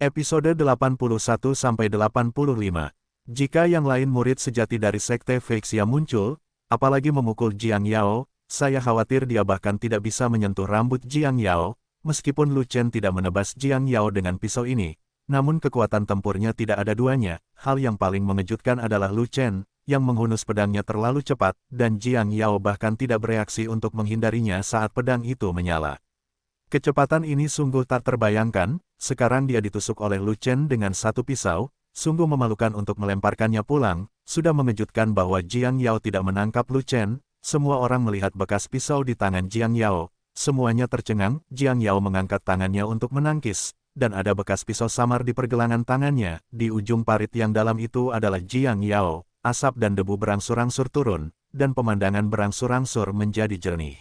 Episode 81-85. Jika yang lain murid sejati dari Sekte Feixia muncul, apalagi memukul Jiang Yao, saya khawatir dia bahkan tidak bisa menyentuh rambut Jiang Yao, meskipun Lu Chen tidak menebas Jiang Yao dengan pisau ini. Namun kekuatan tempurnya tidak ada duanya. Hal yang paling mengejutkan adalah Lu Chen, yang menghunus pedangnya terlalu cepat, dan Jiang Yao bahkan tidak bereaksi untuk menghindarinya saat pedang itu menyala. Kecepatan ini sungguh tak terbayangkan. Sekarang dia ditusuk oleh Lu Chen dengan satu pisau, sungguh memalukan untuk melemparkannya pulang. Sudah mengejutkan bahwa Jiang Yao tidak menangkap Lu Chen. Semua orang melihat bekas pisau di tangan Jiang Yao. Semuanya tercengang. Jiang Yao mengangkat tangannya untuk menangkis, dan ada bekas pisau samar di pergelangan tangannya. Di ujung parit yang dalam itu adalah Jiang Yao. Asap dan debu berangsur-angsur turun, dan pemandangan berangsur-angsur menjadi jernih.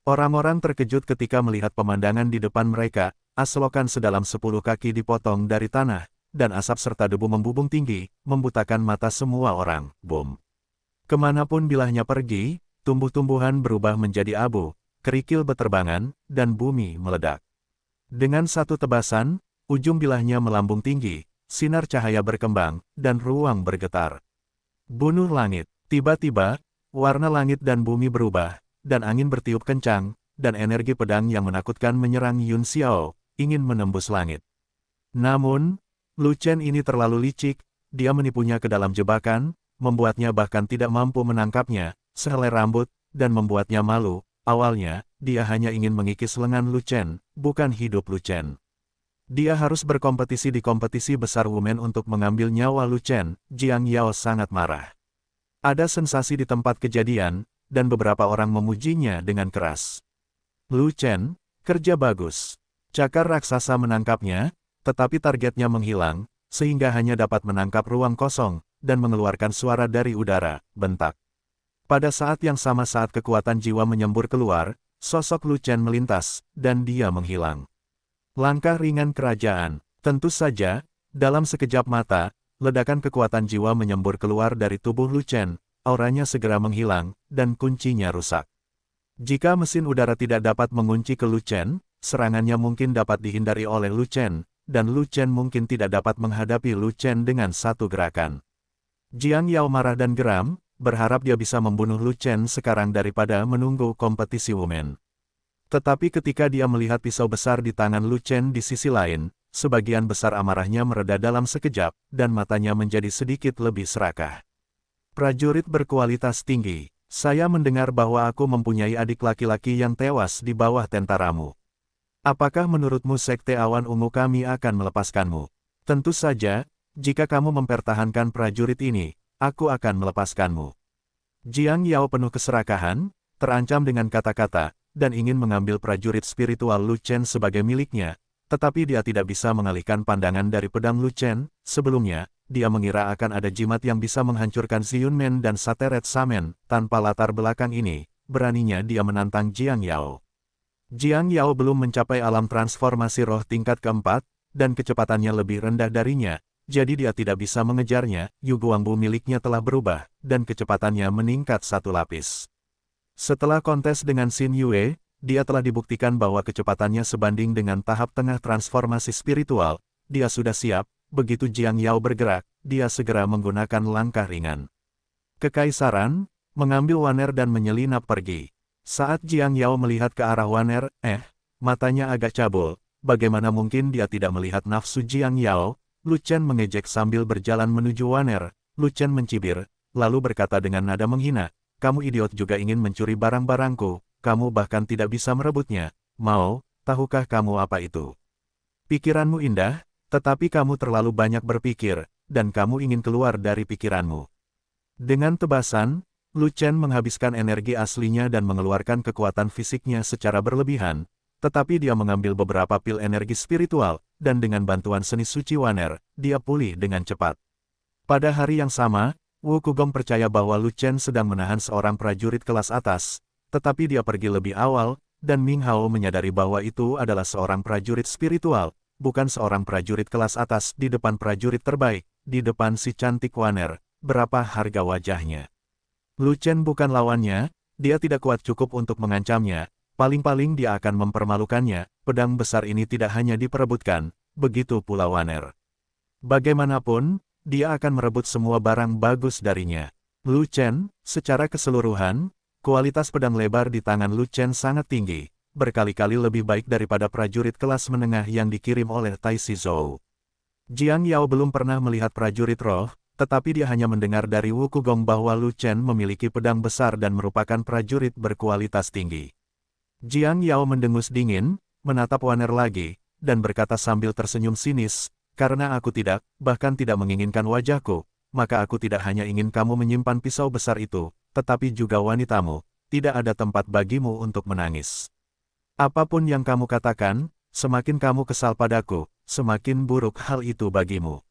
Orang-orang terkejut ketika melihat pemandangan di depan mereka. Selokan sedalam 10 kaki dipotong dari tanah, dan asap serta debu membubung tinggi, membutakan mata semua orang. Boom! Kemanapun bilahnya pergi, tumbuh-tumbuhan berubah menjadi abu, kerikil beterbangan, dan bumi meledak. Dengan satu tebasan, ujung bilahnya melambung tinggi, sinar cahaya berkembang, dan ruang bergetar. Bunuh langit. Tiba-tiba, warna langit dan bumi berubah, dan angin bertiup kencang, dan energi pedang yang menakutkan menyerang Yun Xiao, ingin menembus langit. Namun, Lu Chen ini terlalu licik, dia menipunya ke dalam jebakan, membuatnya bahkan tidak mampu menangkapnya, sehelai rambut, dan membuatnya malu. Awalnya, dia hanya ingin mengikis lengan Lu Chen, bukan hidup Lu Chen. Dia harus berkompetisi di kompetisi besar Wumen untuk mengambil nyawa Lu Chen. Jiang Yao sangat marah. Ada sensasi di tempat kejadian, dan beberapa orang memujinya dengan keras. Lu Chen, kerja bagus. Cakar raksasa menangkapnya, tetapi targetnya menghilang, sehingga hanya dapat menangkap ruang kosong, dan mengeluarkan suara dari udara, bentak. Pada saat yang sama saat kekuatan jiwa menyembur keluar, sosok Lu Chen melintas, dan dia menghilang. Langkah ringan kerajaan. Tentu saja, dalam sekejap mata, ledakan kekuatan jiwa menyembur keluar dari tubuh Lu Chen, auranya segera menghilang, dan kuncinya rusak. Jika mesin udara tidak dapat mengunci ke Lu Chen, serangannya mungkin dapat dihindari oleh Lu Chen, dan Lu Chen mungkin tidak dapat menghadapi Lu Chen dengan satu gerakan. Jiang Yao marah dan geram, berharap dia bisa membunuh Lu Chen sekarang daripada menunggu kompetisi Wumen. Tetapi ketika dia melihat pisau besar di tangan Lu Chen di sisi lain, sebagian besar amarahnya mereda dalam sekejap, dan matanya menjadi sedikit lebih serakah. Prajurit berkualitas tinggi. Saya mendengar bahwa aku mempunyai adik laki-laki yang tewas di bawah tentaramu. Apakah menurutmu Sekte Awan Ungu kami akan melepaskanmu? Tentu saja, jika kamu mempertahankan prajurit ini, aku akan melepaskanmu. Jiang Yao penuh keserakahan, terancam dengan kata-kata, dan ingin mengambil prajurit spiritual Lu Chen sebagai miliknya, tetapi dia tidak bisa mengalihkan pandangan dari pedang Lu Chen. Sebelumnya, dia mengira akan ada jimat yang bisa menghancurkan Ziyunmen dan Sateret Samen. Tanpa latar belakang ini, beraninya dia menantang Jiang Yao. Jiang Yao belum mencapai alam transformasi roh tingkat keempat, dan kecepatannya lebih rendah darinya, jadi dia tidak bisa mengejarnya. Yu Guangbu miliknya telah berubah, dan kecepatannya meningkat satu lapis. Setelah kontes dengan Xin Yue, dia telah dibuktikan bahwa kecepatannya sebanding dengan tahap tengah transformasi spiritual. Dia sudah siap. Begitu Jiang Yao bergerak, dia segera menggunakan langkah ringan. Kekaisaran, mengambil Waner dan menyelinap pergi. Saat Jiang Yao melihat ke arah Waner, matanya agak cabul. Bagaimana mungkin dia tidak melihat nafsu Jiang Yao? Lu Chen mengejek sambil berjalan menuju Waner. Lu Chen mencibir, lalu berkata dengan nada menghina, "Kamu idiot juga ingin mencuri barang-barangku, kamu bahkan tidak bisa merebutnya. Mau, tahukah kamu apa itu? Pikiranmu indah, tetapi kamu terlalu banyak berpikir, dan kamu ingin keluar dari pikiranmu." Dengan tebasan, Lu Chen menghabiskan energi aslinya dan mengeluarkan kekuatan fisiknya secara berlebihan, tetapi dia mengambil beberapa pil energi spiritual, dan dengan bantuan seni suci Waner, dia pulih dengan cepat. Pada hari yang sama, Wu Kugong percaya bahwa Lu Chen sedang menahan seorang prajurit kelas atas, tetapi dia pergi lebih awal, dan Ming Hao menyadari bahwa itu adalah seorang prajurit spiritual, bukan seorang prajurit kelas atas. Di depan prajurit terbaik, di depan si cantik Waner, berapa harga wajahnya? Lu Chen bukan lawannya, dia tidak kuat cukup untuk mengancamnya, paling-paling dia akan mempermalukannya. Pedang besar ini tidak hanya diperebutkan, begitu pula Waner. Bagaimanapun, dia akan merebut semua barang bagus darinya. Lu Chen, secara keseluruhan, kualitas pedang lebar di tangan Lu Chen sangat tinggi, berkali-kali lebih baik daripada prajurit kelas menengah yang dikirim oleh Tai Shizhou. Jiang Yao belum pernah melihat prajurit roh, tetapi dia hanya mendengar dari Wu Kugong bahwa Lu Chen memiliki pedang besar dan merupakan prajurit berkualitas tinggi. Jiang Yao mendengus dingin, menatap Waner lagi, dan berkata sambil tersenyum sinis, "Karena aku bahkan tidak menginginkan wajahku, maka aku tidak hanya ingin kamu menyimpan pisau besar itu, tetapi juga wanitamu, tidak ada tempat bagimu untuk menangis. Apapun yang kamu katakan, semakin kamu kesal padaku, semakin buruk hal itu bagimu."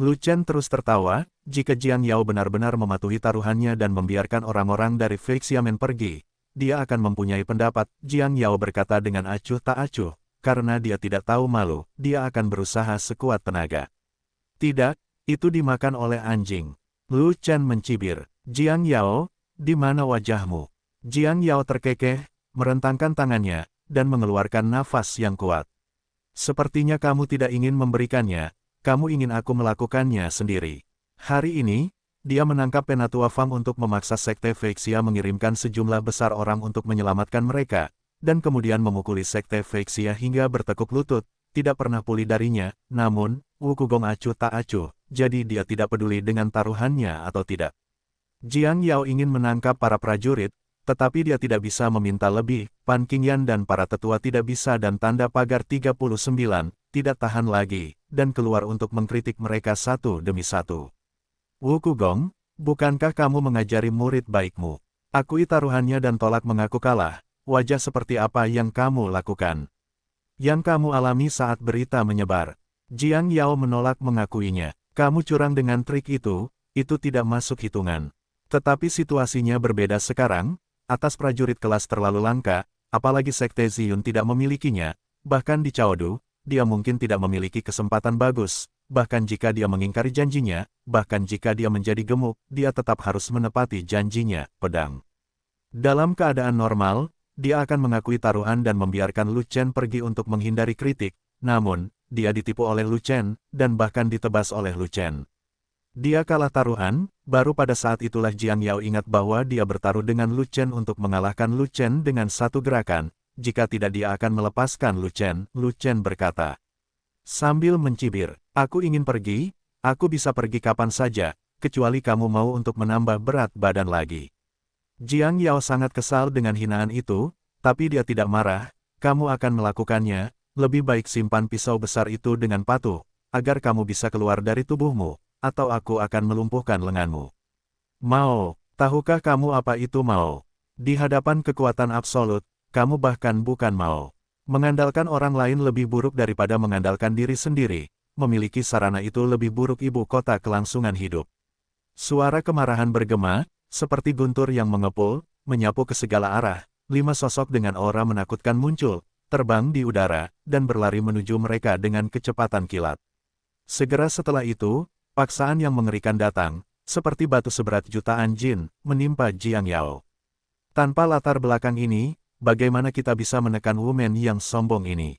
Lu Chen terus tertawa, jika Jiang Yao benar-benar mematuhi taruhannya dan membiarkan orang-orang dari Fake Xiamen pergi, dia akan mempunyai pendapat. Jiang Yao berkata dengan acuh tak acuh, karena dia tidak tahu malu, dia akan berusaha sekuat tenaga. Tidak, itu dimakan oleh anjing. Lu Chen mencibir, "Jiang Yao, di mana wajahmu?" Jiang Yao terkekeh, merentangkan tangannya, dan mengeluarkan nafas yang kuat. "Sepertinya kamu tidak ingin memberikannya. Kamu ingin aku melakukannya sendiri." Hari ini, dia menangkap Penatua Fang untuk memaksa Sekte Feixia mengirimkan sejumlah besar orang untuk menyelamatkan mereka, dan kemudian memukuli Sekte Feixia hingga bertekuk lutut, tidak pernah pulih darinya. Namun, Wu Kugong acuh tak acuh, jadi dia tidak peduli dengan taruhannya atau tidak. Jiang Yao ingin menangkap para prajurit, tetapi dia tidak bisa meminta lebih. Pan Qingyan dan para tetua tidak bisa dan tanda pagar 39, tidak tahan lagi, dan keluar untuk mengkritik mereka satu demi satu. "Wu Kugong, bukankah kamu mengajari murid baikmu? Akui taruhannya dan tolak mengaku kalah. Wajah seperti apa yang kamu lakukan? Yang kamu alami saat berita menyebar?" Jiang Yao menolak mengakuinya. "Kamu curang dengan trik itu tidak masuk hitungan. Tetapi situasinya berbeda sekarang, atas prajurit kelas terlalu langka, apalagi Sekte Ziyun tidak memilikinya, bahkan di Chaodu, dia mungkin tidak memiliki kesempatan bagus, bahkan jika dia mengingkari janjinya, bahkan jika dia menjadi gemuk, dia tetap harus menepati janjinya, pedang." Dalam keadaan normal, dia akan mengakui taruhan dan membiarkan Lu Chen pergi untuk menghindari kritik, namun, dia ditipu oleh Lu Chen, dan bahkan ditebas oleh Lu Chen. Dia kalah taruhan, baru pada saat itulah Jiang Yao ingat bahwa dia bertaruh dengan Lu Chen untuk mengalahkan Lu Chen dengan satu gerakan, jika tidak dia akan melepaskan Lu Chen. Lu Chen berkata, sambil mencibir, "Aku ingin pergi, aku bisa pergi kapan saja, kecuali kamu mau untuk menambah berat badan lagi." Jiang Yao sangat kesal dengan hinaan itu, tapi dia tidak marah. "Kamu akan melakukannya, lebih baik simpan pisau besar itu dengan patuh, agar kamu bisa keluar dari tubuhmu, atau aku akan melumpuhkan lenganmu." "Mao, tahukah kamu apa itu Mao? Di hadapan kekuatan absolut, kamu bahkan bukan Mao. Mengandalkan orang lain lebih buruk daripada mengandalkan diri sendiri. Memiliki sarana itu lebih buruk ibu kota kelangsungan hidup." Suara kemarahan bergema, seperti guntur yang mengepul, menyapu ke segala arah. 5 sosok dengan aura menakutkan muncul, terbang di udara, dan berlari menuju mereka dengan kecepatan kilat. Segera setelah itu, paksaan yang mengerikan datang, seperti batu seberat jutaan jin, menimpa Jiang Yao. "Tanpa latar belakang ini, bagaimana kita bisa menekan Wumen yang sombong ini?"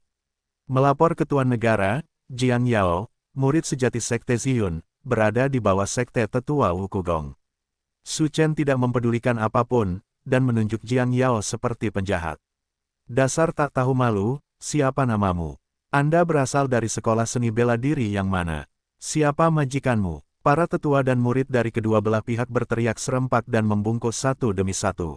Melapor ke Tuan Negara, Jiang Yao, murid sejati Sekte Ziyun, berada di bawah Sekte Tetua Wu Kugong. Su Chen tidak mempedulikan apapun, dan menunjuk Jiang Yao seperti penjahat. "Dasar tak tahu malu, siapa namamu? Anda berasal dari sekolah seni bela diri yang mana? Siapa majikanmu?" Para tetua dan murid dari kedua belah pihak berteriak serempak dan membungkuk satu demi satu.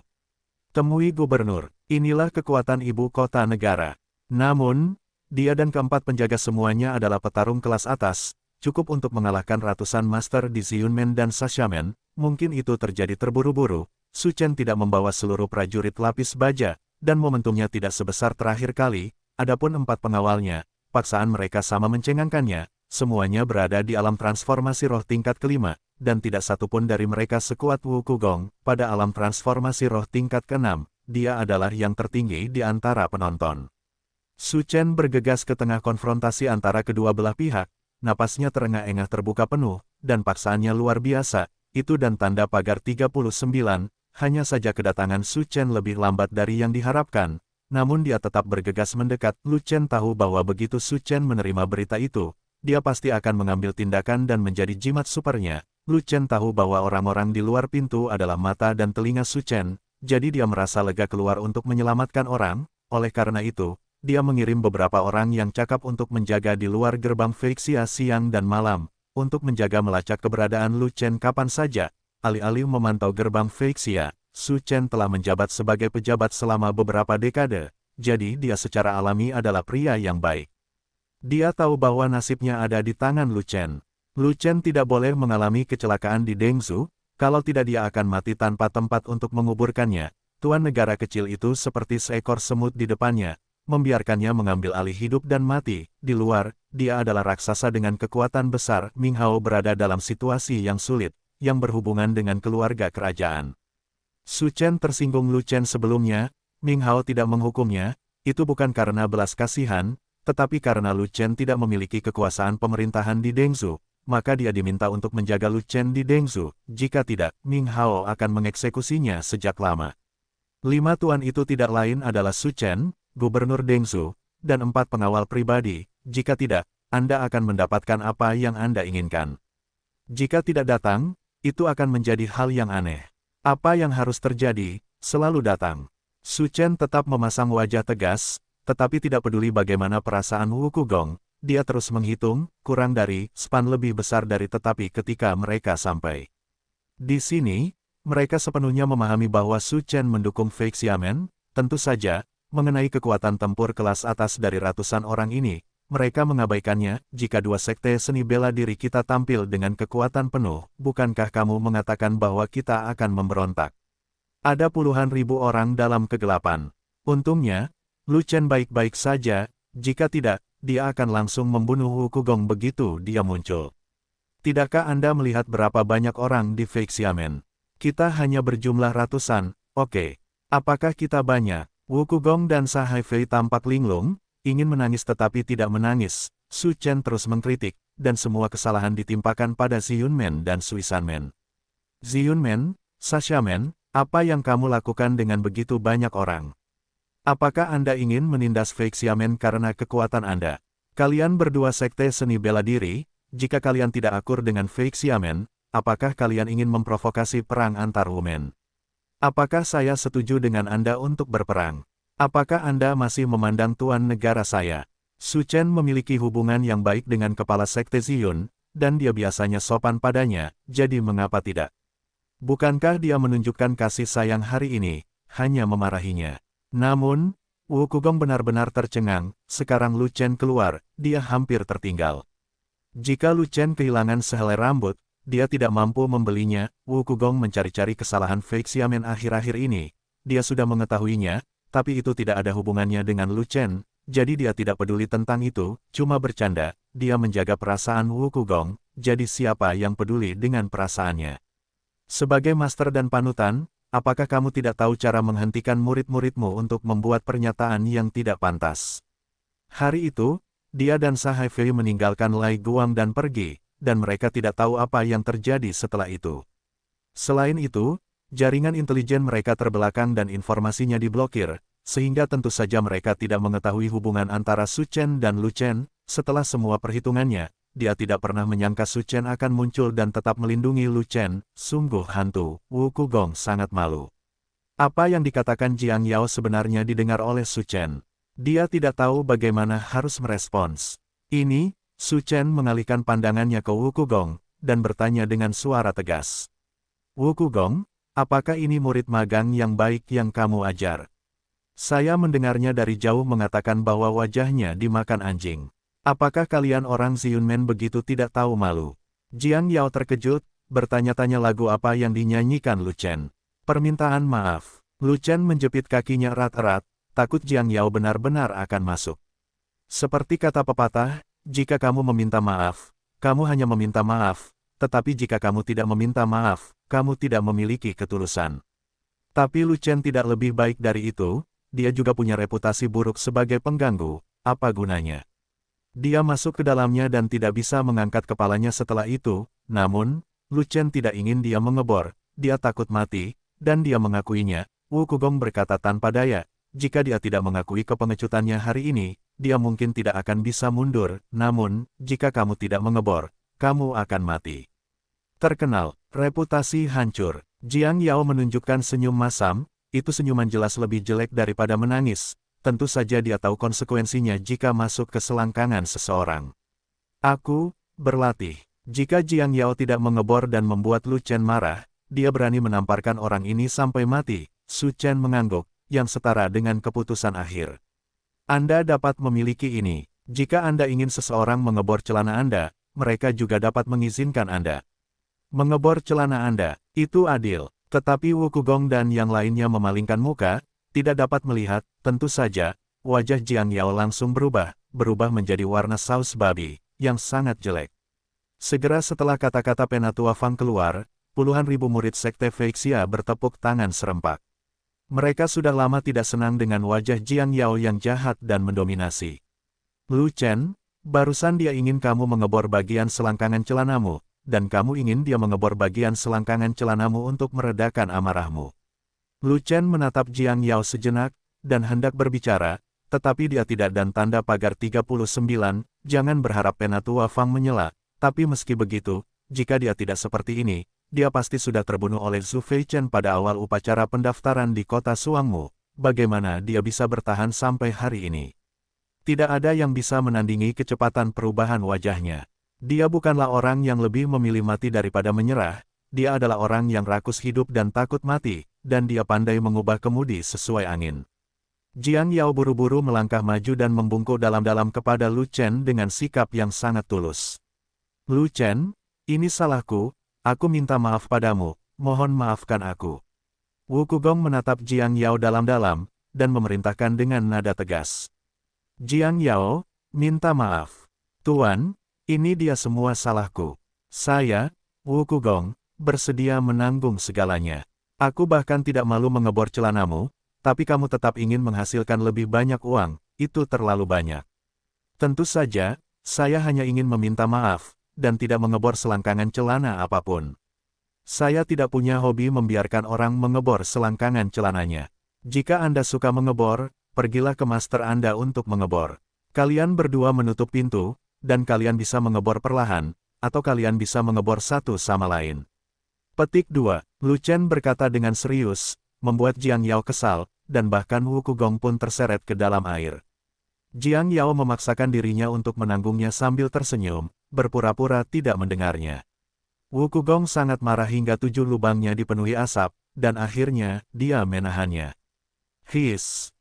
"Temui gubernur, inilah kekuatan ibu kota negara." Namun, dia dan keempat penjaga semuanya adalah petarung kelas atas, cukup untuk mengalahkan ratusan master di Ziyunmen dan Sashamen. Mungkin itu terjadi terburu-buru. Su Chen tidak membawa seluruh prajurit lapis baja, dan momentumnya tidak sebesar terakhir kali. Adapun 4 pengawalnya, paksaan mereka sama mencengangkannya. Semuanya berada di alam transformasi roh tingkat kelima, dan tidak satupun dari mereka sekuat Wu Kugong. Pada alam transformasi roh tingkat ke-6, dia adalah yang tertinggi di antara penonton. Su Chen bergegas ke tengah konfrontasi antara kedua belah pihak, napasnya terengah-engah terbuka penuh, dan paksaannya luar biasa. Itu dan tanda pagar 39, hanya saja kedatangan Su Chen lebih lambat dari yang diharapkan. namun dia tetap bergegas mendekat. Lu Chen tahu bahwa begitu Su Chen menerima berita itu, dia pasti akan mengambil tindakan dan menjadi jimat supernya. Lu Chen tahu bahwa orang-orang di luar pintu adalah mata dan telinga Su Chen, jadi dia merasa lega keluar untuk menyelamatkan orang. Oleh karena itu, dia mengirim beberapa orang yang cakap untuk menjaga di luar gerbang Feixia siang dan malam, untuk menjaga melacak keberadaan Lu Chen kapan saja. Alih-alih memantau gerbang Feixia, Su Chen telah menjabat sebagai pejabat selama beberapa dekade, jadi dia secara alami adalah pria yang baik. Dia tahu bahwa nasibnya ada di tangan Lu Chen. Lu Chen tidak boleh mengalami kecelakaan di Dengzhou, kalau tidak dia akan mati tanpa tempat untuk menguburkannya. Tuan negara kecil itu seperti seekor semut di depannya, membiarkannya mengambil alih hidup dan mati. Di luar, dia adalah raksasa dengan kekuatan besar. Ming Hao berada dalam situasi yang sulit, yang berhubungan dengan keluarga kerajaan. Su Chen tersinggung Lu Chen sebelumnya. Ming Hao tidak menghukumnya, itu bukan karena belas kasihan, tetapi karena Lu Chen tidak memiliki kekuasaan pemerintahan di Dengzhou, maka dia diminta untuk menjaga Lu Chen di Dengzhou. Jika tidak, Ming Hao akan mengeksekusinya sejak lama. 5 tuan itu tidak lain adalah Su Chen, Gubernur Dengzhou, dan 4 pengawal pribadi. Jika tidak, Anda akan mendapatkan apa yang Anda inginkan. Jika tidak datang, itu akan menjadi hal yang aneh. Apa yang harus terjadi, selalu datang. Su Chen tetap memasang wajah tegas, tetapi tidak peduli bagaimana perasaan Wu Kugong. Dia terus menghitung, kurang dari span lebih besar dari tetapi ketika mereka sampai di sini, mereka sepenuhnya memahami bahwa Su Chen mendukung Fake Xiamen. Tentu saja, mengenai kekuatan tempur kelas atas dari ratusan orang ini, mereka mengabaikannya. Jika 2 sekte seni bela diri kita tampil dengan kekuatan penuh, bukankah kamu mengatakan bahwa kita akan memberontak? Ada puluhan ribu orang dalam kegelapan. Untungnya, Lu Chen baik-baik saja. Jika tidak, dia akan langsung membunuh Wu Kugong begitu dia muncul. Tidakkah Anda melihat berapa banyak orang di Fake Xiamen? Kita hanya berjumlah ratusan. Oke. Apakah kita banyak? Wu Kugong dan Sa Haifei tampak linglung, ingin menangis tetapi tidak menangis. Su Chen terus mengkritik, dan semua kesalahan ditimpakan pada Ziyunmen dan Suisanmen. Ziyunmen, Sa Xiamen, apa yang kamu lakukan dengan begitu banyak orang? Apakah Anda ingin menindas Fake Xiamen karena kekuatan Anda? Kalian berdua sekte seni bela diri, jika kalian tidak akur dengan Fake Xiamen, apakah kalian ingin memprovokasi perang antar Wumen? Apakah saya setuju dengan Anda untuk berperang? Apakah Anda masih memandang tuan negara saya? Su Chen memiliki hubungan yang baik dengan kepala sekte Ziyun, dan dia biasanya sopan padanya, jadi mengapa tidak? Bukankah dia menunjukkan kasih sayang hari ini, hanya memarahinya? Namun, Wu Kugong benar-benar tercengang. Sekarang Lu Chen keluar, dia hampir tertinggal. Jika Lu Chen kehilangan sehelai rambut, dia tidak mampu membelinya. Wu Kugong mencari-cari kesalahan Fake Xiamen akhir-akhir ini. Dia sudah mengetahuinya, tapi itu tidak ada hubungannya dengan Lu Chen, jadi dia tidak peduli tentang itu, cuma bercanda. Dia menjaga perasaan Wu Kugong, jadi siapa yang peduli dengan perasaannya? Sebagai master dan panutan, apakah kamu tidak tahu cara menghentikan murid-muridmu untuk membuat pernyataan yang tidak pantas? Hari itu, dia dan Sa Haifei meninggalkan Lai Guang dan pergi, dan mereka tidak tahu apa yang terjadi setelah itu. Selain itu, jaringan intelijen mereka terbelakang dan informasinya diblokir, sehingga tentu saja mereka tidak mengetahui hubungan antara Su Chen dan Lu Chen. Setelah semua perhitungannya, dia tidak pernah menyangka Su Chen akan muncul dan tetap melindungi Lu Chen. Sungguh hantu. Wu Kugong sangat malu. Apa yang dikatakan Jiang Yao sebenarnya didengar oleh Su Chen. Dia tidak tahu bagaimana harus merespons. Ini, Su Chen mengalihkan pandangannya ke Wu Kugong, dan bertanya dengan suara tegas. Wu Kugong, apakah ini murid magang yang baik yang kamu ajar? Saya mendengarnya dari jauh mengatakan bahwa wajahnya dimakan anjing. Apakah kalian orang Ziyunmen begitu tidak tahu malu? Jiang Yao terkejut, bertanya-tanya lagu apa yang dinyanyikan Lu Chen. Permintaan maaf. Lu Chen menjepit kakinya erat-erat, takut Jiang Yao benar-benar akan masuk. Seperti kata pepatah, jika kamu meminta maaf, kamu hanya meminta maaf, tetapi jika kamu tidak meminta maaf, kamu tidak memiliki ketulusan. Tapi Lu Chen tidak lebih baik dari itu, dia juga punya reputasi buruk sebagai pengganggu. Apa gunanya? Dia masuk ke dalamnya dan tidak bisa mengangkat kepalanya setelah itu, namun, Lu Chen tidak ingin dia mengebor, dia takut mati, dan dia mengakuinya. Wu Kugong berkata tanpa daya, jika dia tidak mengakui kepengecutannya hari ini, dia mungkin tidak akan bisa mundur, namun, jika kamu tidak mengebor, kamu akan mati. Terkenal, reputasi hancur. Jiang Yao menunjukkan senyum masam, itu senyuman jelas lebih jelek daripada menangis. Tentu saja dia tahu konsekuensinya jika masuk ke selangkangan seseorang. Aku berlatih. Jika Jiang Yao tidak mengebor dan membuat Lu Chen marah, dia berani menamparkan orang ini sampai mati. Su Chen mengangguk, yang setara dengan keputusan akhir. Anda dapat memiliki ini. Jika Anda ingin seseorang mengebor celana Anda, mereka juga dapat mengizinkan Anda mengebor celana Anda. Itu adil. Tetapi Wu Kugong dan yang lainnya memalingkan muka, tidak dapat melihat. Tentu saja, wajah Jiang Yao langsung berubah menjadi warna saus babi, yang sangat jelek. Segera setelah kata-kata Penatua Fang keluar, puluhan ribu murid Sekte Feixia bertepuk tangan serempak. Mereka sudah lama tidak senang dengan wajah Jiang Yao yang jahat dan mendominasi. Lu Chen, barusan dia ingin kamu mengebor bagian selangkangan celanamu, dan kamu ingin dia mengebor bagian selangkangan celanamu untuk meredakan amarahmu. Lu Chen menatap Jiang Yao sejenak, dan hendak berbicara, tetapi dia tidak dan tanda pagar 39, jangan berharap Penatua Fang menyela, tapi meski begitu, jika dia tidak seperti ini, dia pasti sudah terbunuh oleh Zhu Feichen pada awal upacara pendaftaran di kota Suangmu. Bagaimana dia bisa bertahan sampai hari ini? Tidak ada yang bisa menandingi kecepatan perubahan wajahnya. Dia bukanlah orang yang lebih memilih mati daripada menyerah, dia adalah orang yang rakus hidup dan takut mati, dan dia pandai mengubah kemudi sesuai angin. Jiang Yao buru-buru melangkah maju dan membungkuk dalam-dalam kepada Lu Chen dengan sikap yang sangat tulus. Lu Chen, ini salahku, aku minta maaf padamu, mohon maafkan aku. Wu Kugong menatap Jiang Yao dalam-dalam, dan memerintahkan dengan nada tegas. Jiang Yao, minta maaf. Tuan, ini dia semua salahku. Saya, Wu Kugong, bersedia menanggung segalanya. Aku bahkan tidak malu mengebor celanamu, tapi kamu tetap ingin menghasilkan lebih banyak uang, itu terlalu banyak. Tentu saja, saya hanya ingin meminta maaf, dan tidak mengebor selangkangan celana apapun. Saya tidak punya hobi membiarkan orang mengebor selangkangan celananya. Jika Anda suka mengebor, pergilah ke master Anda untuk mengebor. Kalian berdua menutup pintu, dan kalian bisa mengebor perlahan, atau kalian bisa mengebor satu sama lain. Petik 2. Lu Chen berkata dengan serius, membuat Jiang Yao kesal, dan bahkan Wu Kugong pun terseret ke dalam air. Jiang Yao memaksakan dirinya untuk menanggungnya sambil tersenyum, berpura-pura tidak mendengarnya. Wu Kugong sangat marah hingga 7 lubangnya dipenuhi asap, dan akhirnya, dia menahannya.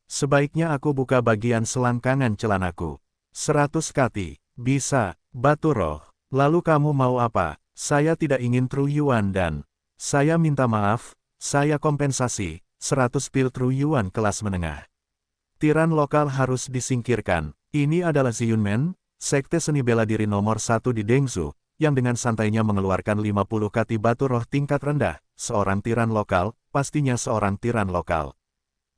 Sebaiknya aku buka bagian selangkangan celanaku. 100 kati. Bisa, Batu Roh. Lalu kamu mau apa? Saya tidak ingin True Yuan dan saya minta maaf, saya kompensasi, 100 pil True Yuan kelas menengah. Tiran lokal harus disingkirkan. Ini adalah Ziyunmen, sekte seni bela diri nomor 1 di Dengzhou, yang dengan santainya mengeluarkan 50 kati Batu Roh tingkat rendah, seorang tiran lokal, pastinya seorang tiran lokal.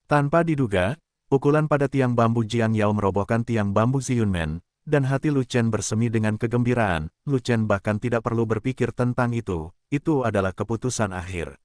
Tanpa diduga, pukulan pada tiang bambu Jiang Yao merobohkan tiang bambu Ziyunmen, dan hati Lu Chen bersemi dengan kegembiraan. Lu Chen bahkan tidak perlu berpikir tentang itu adalah keputusan akhir.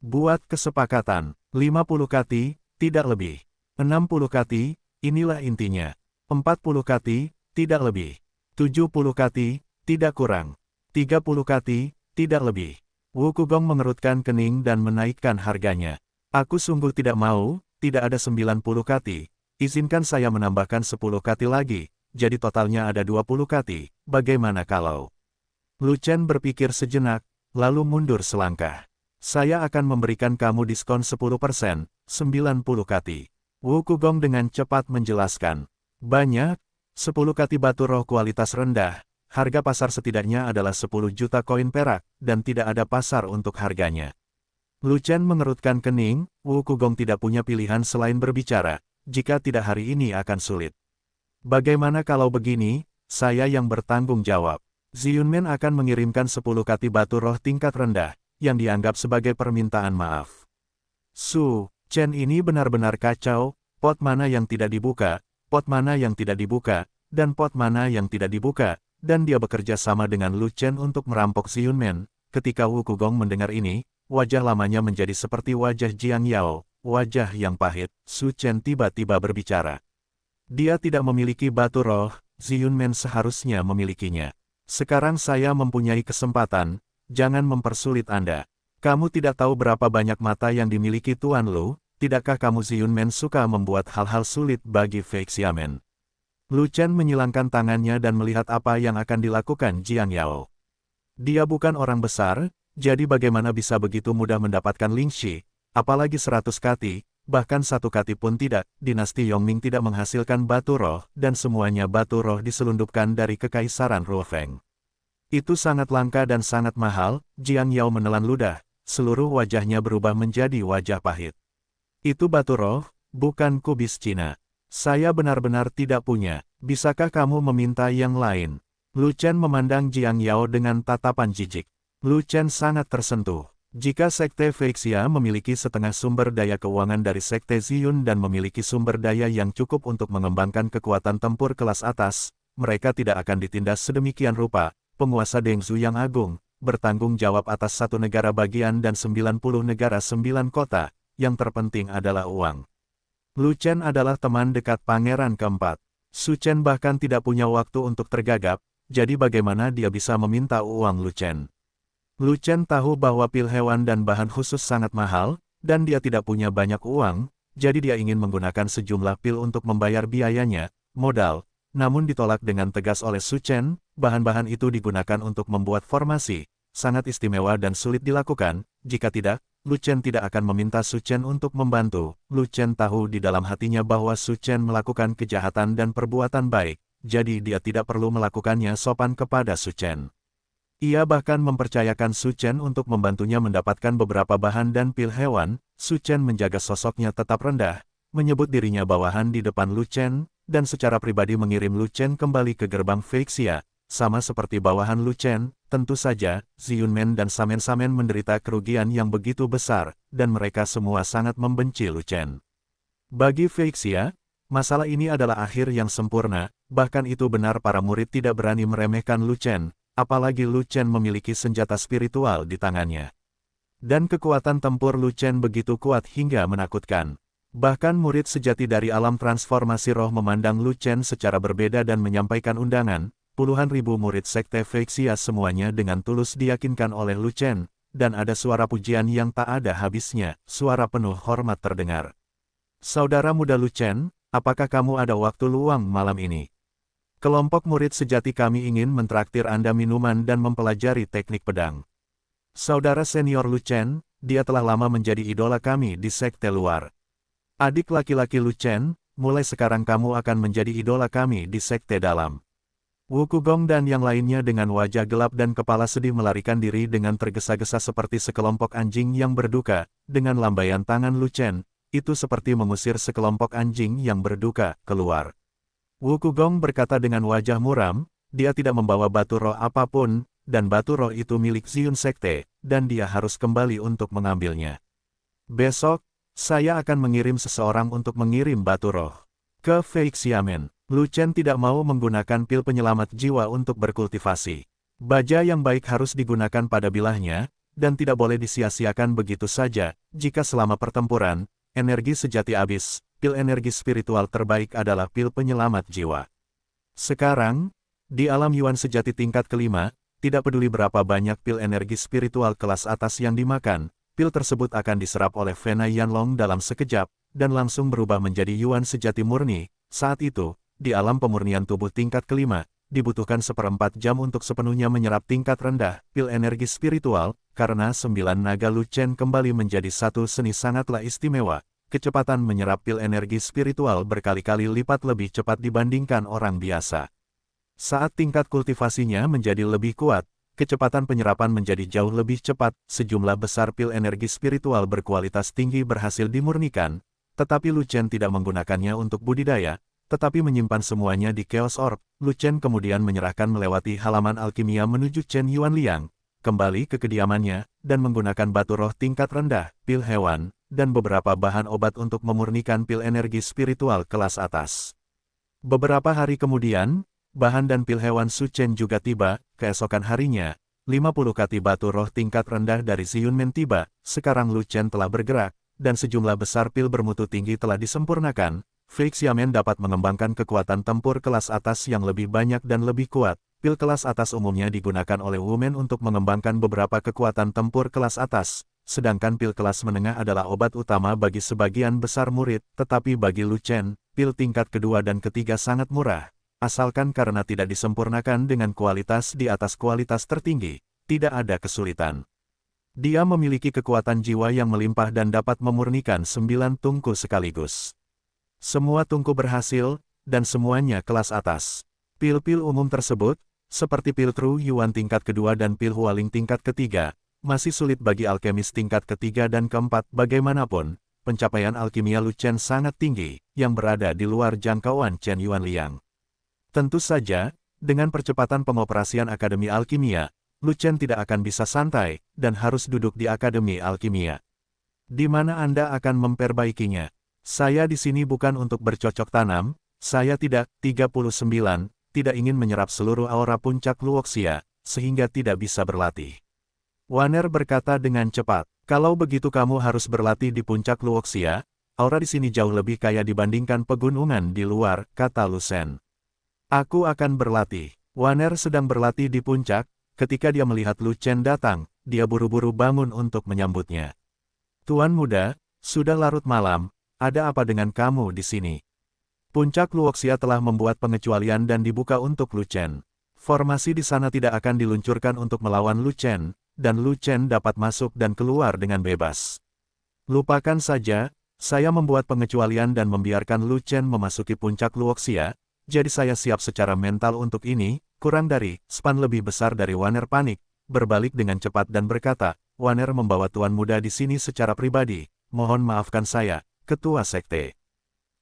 Buat kesepakatan, 50 kati, tidak lebih. 60 kati, inilah intinya. 40 kati, tidak lebih. 70 kati, tidak kurang. 30 kati, tidak lebih. Wu Kugong mengerutkan kening dan menaikkan harganya. Aku sungguh tidak mau, tidak ada 90 kati. Izinkan saya menambahkan 10 kati lagi. Jadi totalnya ada 20 kati, bagaimana kalau? Lu Chen berpikir sejenak, lalu mundur selangkah. Saya akan memberikan kamu diskon 10%, 90 kati. Wu Kugong dengan cepat menjelaskan. Banyak, 10 kati Batu Roh kualitas rendah, harga pasar setidaknya adalah 10 juta koin perak, dan tidak ada pasar untuk harganya. Lu Chen mengerutkan kening, Wu Kugong tidak punya pilihan selain berbicara, jika tidak hari ini akan sulit. Bagaimana kalau begini, saya yang bertanggung jawab. Ziyunmen akan mengirimkan 10 kati Batu Roh tingkat rendah, yang dianggap sebagai permintaan maaf. Su Chen ini benar-benar kacau, pot mana yang tidak dibuka, pot mana yang tidak dibuka, dan pot mana yang tidak dibuka, dan dia bekerja sama dengan Lu Chen untuk merampok Ziyunmen. Ketika Wu Kugong mendengar ini, wajah lamanya menjadi seperti wajah Jiang Yao, wajah yang pahit, Su Chen tiba-tiba berbicara. Dia tidak memiliki batu roh, Ziyunmen seharusnya memilikinya. Sekarang saya mempunyai kesempatan, jangan mempersulit Anda. Kamu tidak tahu berapa banyak mata yang dimiliki Tuan Lu, tidakkah kamu Ziyunmen suka membuat hal-hal sulit bagi Fei Xiamen? Lu Chen menyilangkan tangannya dan melihat apa yang akan dilakukan Jiang Yao. Dia bukan orang besar, jadi bagaimana bisa begitu mudah mendapatkan Lingxi, apalagi 100 kati, bahkan 1 kati pun tidak. Dinasti Yongming tidak menghasilkan batu roh, dan semuanya batu roh diselundupkan dari Kekaisaran Ruofeng. Itu sangat langka dan sangat mahal. Jiang Yao menelan ludah, seluruh wajahnya berubah menjadi wajah pahit. Itu batu roh, bukan kubis Cina. Saya benar-benar tidak punya, bisakah kamu meminta yang lain? Lu Chen memandang Jiang Yao dengan tatapan jijik. Lu Chen sangat tersentuh. Jika Sekte Feixia memiliki setengah sumber daya keuangan dari Sekte Ziyun dan memiliki sumber daya yang cukup untuk mengembangkan kekuatan tempur kelas atas, mereka tidak akan ditindas sedemikian rupa. Penguasa Dengzhou yang agung, bertanggung jawab atas 1 negara bagian dan 90 negara 9 kota, yang terpenting adalah uang. Lu Chen adalah teman dekat Pangeran keempat. Su Chen bahkan tidak punya waktu untuk tergagap, jadi bagaimana dia bisa meminta uang Lu Chen? Lu Chen tahu bahwa pil hewan dan bahan khusus sangat mahal, dan dia tidak punya banyak uang, jadi dia ingin menggunakan sejumlah pil untuk membayar biayanya, modal, namun ditolak dengan tegas oleh Su Chen. Bahan-bahan itu digunakan untuk membuat formasi, sangat istimewa dan sulit dilakukan. Jika tidak, Lu Chen tidak akan meminta Su Chen untuk membantu. Lu Chen tahu di dalam hatinya bahwa Su Chen melakukan kejahatan dan perbuatan baik, jadi dia tidak perlu melakukannya sopan kepada Su Chen. Ia bahkan mempercayakan Su Chen untuk membantunya mendapatkan beberapa bahan dan pil hewan. Su Chen menjaga sosoknya tetap rendah, menyebut dirinya bawahan di depan Lu Chen, dan secara pribadi mengirim Lu Chen kembali ke gerbang Feixia. Sama seperti bawahan Lu Chen, tentu saja, Ziyunmen dan Samen-Samen menderita kerugian yang begitu besar, dan mereka semua sangat membenci Lu Chen. Bagi Feixia, masalah ini adalah akhir yang sempurna, bahkan itu benar para murid tidak berani meremehkan Lu Chen, apalagi Lu Chen memiliki senjata spiritual di tangannya. Dan kekuatan tempur Lu Chen begitu kuat hingga menakutkan. Bahkan murid sejati dari alam transformasi roh memandang Lu Chen secara berbeda dan menyampaikan undangan. Puluhan ribu murid Sekte Feixia semuanya dengan tulus diyakinkan oleh Lu Chen, dan ada suara pujian yang tak ada habisnya, suara penuh hormat terdengar. Saudara muda Lu Chen, apakah kamu ada waktu luang malam ini? Kelompok murid sejati kami ingin mentraktir Anda minuman dan mempelajari teknik pedang. Saudara senior Lu Chen, dia telah lama menjadi idola kami di Sekte luar. Adik laki-laki Lu Chen, mulai sekarang kamu akan menjadi idola kami di Sekte dalam. Wu Kugong dan yang lainnya dengan wajah gelap dan kepala sedih melarikan diri dengan tergesa-gesa seperti sekelompok anjing yang berduka. Dengan lambaian tangan Lu Chen, itu seperti mengusir sekelompok anjing yang berduka keluar. Wu Kugong berkata dengan wajah muram, dia tidak membawa batu roh apapun, dan batu roh itu milik Ziyun Sekte, dan dia harus kembali untuk mengambilnya. Besok, saya akan mengirim seseorang untuk mengirim batu roh ke Fei Xiamen. Lu Chen tidak mau menggunakan pil penyelamat jiwa untuk berkultivasi. Baja yang baik harus digunakan pada bilahnya, dan tidak boleh disia-siakan begitu saja. Jika selama pertempuran, energi sejati habis, pil energi spiritual terbaik adalah pil penyelamat jiwa. Sekarang, di alam Yuan sejati tingkat kelima, tidak peduli berapa banyak pil energi spiritual kelas atas yang dimakan, pil tersebut akan diserap oleh Fena Yanlong dalam sekejap, dan langsung berubah menjadi Yuan sejati murni. Saat itu, di alam pemurnian tubuh tingkat kelima, dibutuhkan 1/4 jam untuk sepenuhnya menyerap tingkat rendah, pil energi spiritual, karena 9 naga Lu Chen kembali menjadi satu seni sangatlah istimewa. Kecepatan menyerap pil energi spiritual berkali-kali lipat lebih cepat dibandingkan orang biasa. Saat tingkat kultivasinya menjadi lebih kuat, kecepatan penyerapan menjadi jauh lebih cepat, sejumlah besar pil energi spiritual berkualitas tinggi berhasil dimurnikan, tetapi Lu Chen tidak menggunakannya untuk budidaya, tetapi menyimpan semuanya di Chaos Orb. Lu Chen kemudian menyerahkan melewati halaman alkimia menuju Chen Yuan Liang, kembali ke kediamannya, dan menggunakan batu roh tingkat rendah, pil hewan, dan beberapa bahan obat untuk memurnikan pil energi spiritual kelas atas. Beberapa hari kemudian, bahan dan pil hewan Su Chen juga tiba. Keesokan harinya, 50 kati batu roh tingkat rendah dari Ziyunmen tiba. Sekarang Lu Chen telah bergerak, dan sejumlah besar pil bermutu tinggi telah disempurnakan, Fake Xiamen dapat mengembangkan kekuatan tempur kelas atas yang lebih banyak dan lebih kuat. Pil kelas atas umumnya digunakan oleh Wumen untuk mengembangkan beberapa kekuatan tempur kelas atas, sedangkan pil kelas menengah adalah obat utama bagi sebagian besar murid, tetapi bagi Lu Chen, pil tingkat kedua dan ketiga sangat murah. Asalkan karena tidak disempurnakan dengan kualitas di atas kualitas tertinggi, tidak ada kesulitan. Dia memiliki kekuatan jiwa yang melimpah dan dapat memurnikan 9 tungku sekaligus. Semua tungku berhasil, dan semuanya kelas atas. Pil-pil umum tersebut, seperti pil Tru Yuan tingkat kedua dan pil Hualing tingkat ketiga, masih sulit bagi alkemis tingkat ketiga dan keempat. Bagaimanapun, pencapaian alkimia Lu Chen sangat tinggi, yang berada di luar jangkauan Chen Yuanliang. Tentu saja, dengan percepatan pengoperasian Akademi Alkimia, Lu Chen tidak akan bisa santai, dan harus duduk di Akademi Alkimia. Di mana Anda akan memperbaikinya? Saya di sini bukan untuk bercocok tanam, saya tidak, 39, tidak ingin menyerap seluruh aura puncak Luoxia, sehingga tidak bisa berlatih. Wanner berkata dengan cepat, kalau begitu kamu harus berlatih di puncak Luoxia, aura di sini jauh lebih kaya dibandingkan pegunungan di luar, kata Lu Shen. Aku akan berlatih. Wanner sedang berlatih di puncak, ketika dia melihat Lu Chen datang, dia buru-buru bangun untuk menyambutnya. Tuan muda, sudah larut malam, ada apa dengan kamu di sini? Puncak Luoxia telah membuat pengecualian dan dibuka untuk Lu Chen. Formasi di sana tidak akan diluncurkan untuk melawan Lu Chen, dan Lu Chen dapat masuk dan keluar dengan bebas. Lupakan saja, saya membuat pengecualian dan membiarkan Lu Chen memasuki puncak Luoxia, jadi saya siap secara mental untuk ini. Kurang dari span lebih besar dari Wanner panik, berbalik dengan cepat dan berkata, Wanner membawa tuan muda di sini secara pribadi, mohon maafkan saya, ketua sekte.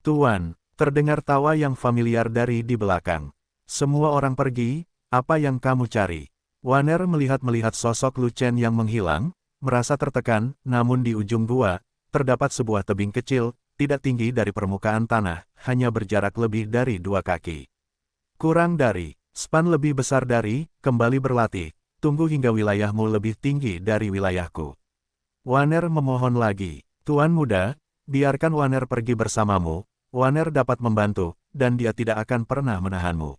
Tuan. Terdengar tawa yang familiar dari di belakang. Semua orang pergi, apa yang kamu cari? Wanner melihat sosok Lu Chen yang menghilang, merasa tertekan, namun di ujung gua, terdapat sebuah tebing kecil, tidak tinggi dari permukaan tanah, hanya berjarak lebih dari 2 kaki. Kurang dari, span lebih besar dari, kembali berlatih, tunggu hingga wilayahmu lebih tinggi dari wilayahku. Wanner memohon lagi, Tuan muda, biarkan Wanner pergi bersamamu. Wanner dapat membantu, dan dia tidak akan pernah menahanmu.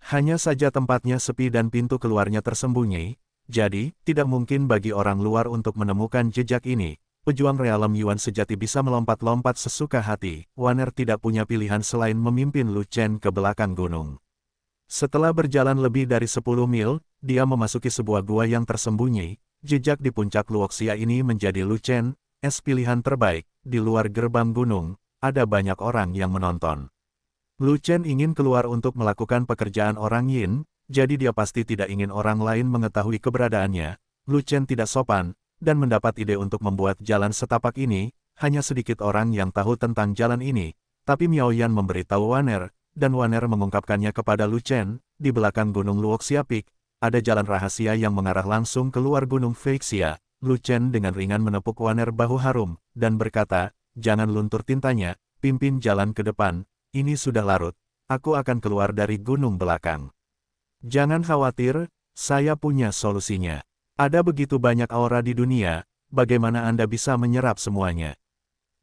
Hanya saja tempatnya sepi dan pintu keluarnya tersembunyi, jadi, tidak mungkin bagi orang luar untuk menemukan jejak ini. Pejuang realem Yuan sejati bisa melompat-lompat sesuka hati. Wanner tidak punya pilihan selain memimpin Lu Chen ke belakang gunung. Setelah berjalan lebih dari 10 mil, dia memasuki sebuah gua yang tersembunyi. Jejak di puncak Luoxia ini menjadi Lu Chen, pilihan terbaik, di luar gerbang gunung. Ada banyak orang yang menonton. Lu Chen ingin keluar untuk melakukan pekerjaan orang Yin, jadi dia pasti tidak ingin orang lain mengetahui keberadaannya. Lu Chen tidak sopan, dan mendapat ide untuk membuat jalan setapak ini, hanya sedikit orang yang tahu tentang jalan ini, tapi Miao Yan memberitahu Wanner, dan Wanner mengungkapkannya kepada Lu Chen, di belakang gunung Luoxia Peak, ada jalan rahasia yang mengarah langsung keluar gunung Feixia. Lu Chen dengan ringan menepuk Wanner bahu harum, dan berkata, jangan luntur tintanya, pimpin jalan ke depan, ini sudah larut, aku akan keluar dari gunung belakang. Jangan khawatir, saya punya solusinya. Ada begitu banyak aura di dunia, bagaimana Anda bisa menyerap semuanya?